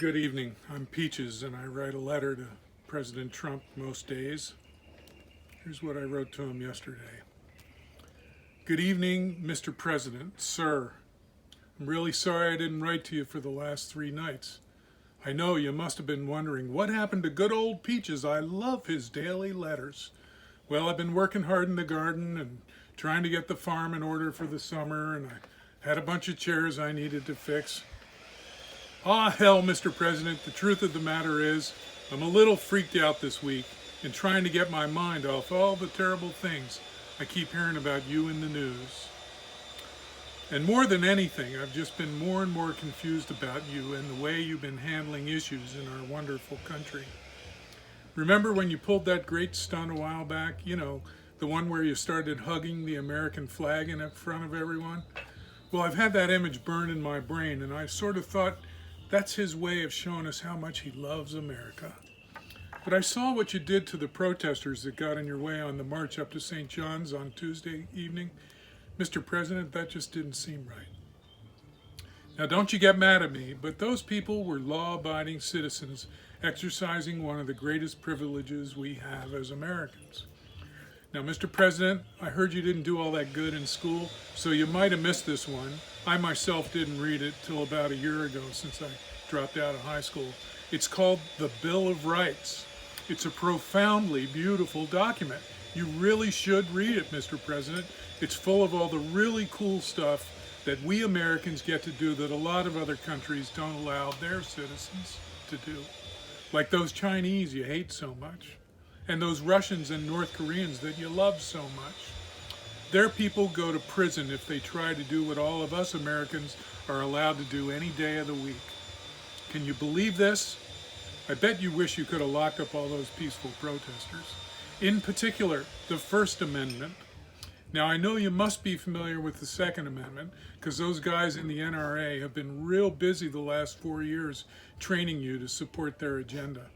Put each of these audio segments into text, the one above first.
Good evening. I'm Peaches, and I write a letter to President Trump most days. Here's what I wrote to him yesterday. Good evening, Mr. President, sir. I'm really sorry I didn't write to you for the last 3 nights. I know you must have been wondering, what happened to good old Peaches? I love his daily letters. Well, I've been working hard in the garden and trying to get the farm in order for the summer, and I had a bunch of chairs I needed to fix. Ah, hell, Mr. President, the truth of the matter is, I'm a little freaked out this week in trying to get my mind off all the terrible things I keep hearing about you in the news. And more than anything, I've just been more and more confused about you and the way you've been handling issues in our wonderful country. Remember when you pulled that great stunt a while back? You know, the one where you started hugging the American flag in front of everyone? Well, I've had that image burned in my brain, and I sort of thought, that's his way of showing us how much he loves America. But I saw what you did to the protesters that got in your way on the march up to St. John's on Tuesday evening. Mr. President, that just didn't seem right. Now, don't you get mad at me, but those people were law-abiding citizens exercising one of the greatest privileges we have as Americans. Now, Mr. President, I heard you didn't do all that good in school, so you might have missed this one. I myself didn't read it till about a year ago since I dropped out of high school. It's called the Bill of Rights. It's a profoundly beautiful document. You really should read it, Mr. President. It's full of all the really cool stuff that we Americans get to do that a lot of other countries don't allow their citizens to do. Like those Chinese you hate so much, and those Russians and North Koreans that you love so much. Their people go to prison if they try to do what all of us Americans are allowed to do any day of the week. Can you believe this? I bet you wish you could have locked up all those peaceful protesters. In particular, the First Amendment. Now, I know you must be familiar with the Second Amendment because those guys in the NRA have been real busy the last 4 years training you to support their agenda.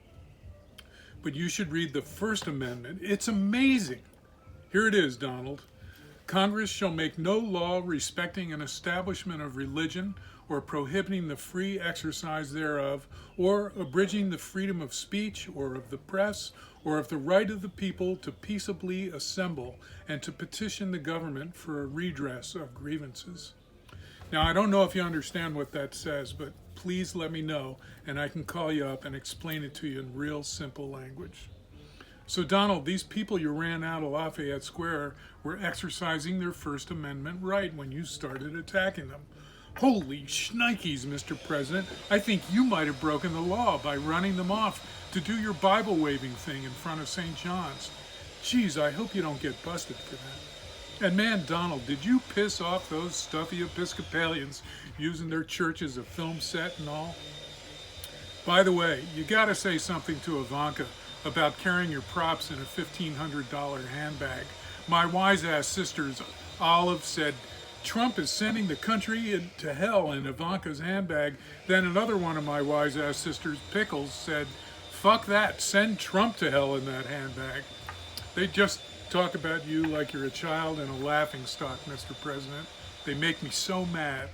But you should read the First Amendment. It's amazing. Here it is, Donald. Congress shall make no law respecting an establishment of religion or prohibiting the free exercise thereof, or abridging the freedom of speech or of the press, or of the right of the people to peaceably assemble and to petition the government for a redress of grievances. Now, I don't know if you understand what that says, but please let me know, and I can call you up and explain it to you in real simple language. So, Donald, these people you ran out of Lafayette Square were exercising their First Amendment right when you started attacking them. Holy shnikes, Mr. President, I think you might have broken the law by running them off to do your Bible waving thing in front of St. John's. Geez, I hope you don't get busted for that. And man, Donald, did you piss off those stuffy Episcopalians using their church as a film set and all? By the way, you gotta say something to Ivanka about carrying your props in a $1,500 handbag. My wise-ass sisters, Olive, said, Trump is sending the country to hell in Ivanka's handbag. Then another one of my wise-ass sisters, Pickles, said, fuck that, send Trump to hell in that handbag. They just talk about you like you're a child in a laughingstock, Mr. President. They make me so mad.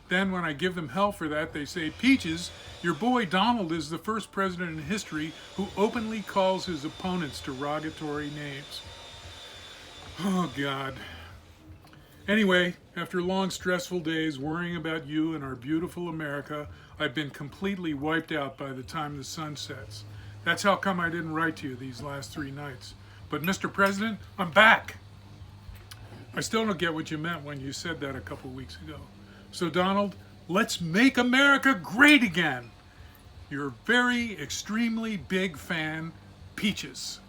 Then when I give them hell for that, they say, Peaches, your boy Donald is the first president in history who openly calls his opponents derogatory names. Oh, God. Anyway, after long, stressful days worrying about you and our beautiful America, I've been completely wiped out by the time the sun sets. That's how come I didn't write to you these last 3 nights. But Mr. President, I'm back. I still don't get what you meant when you said that a couple weeks ago. So Donald, let's make America great again. Your very extremely big fan, Peaches.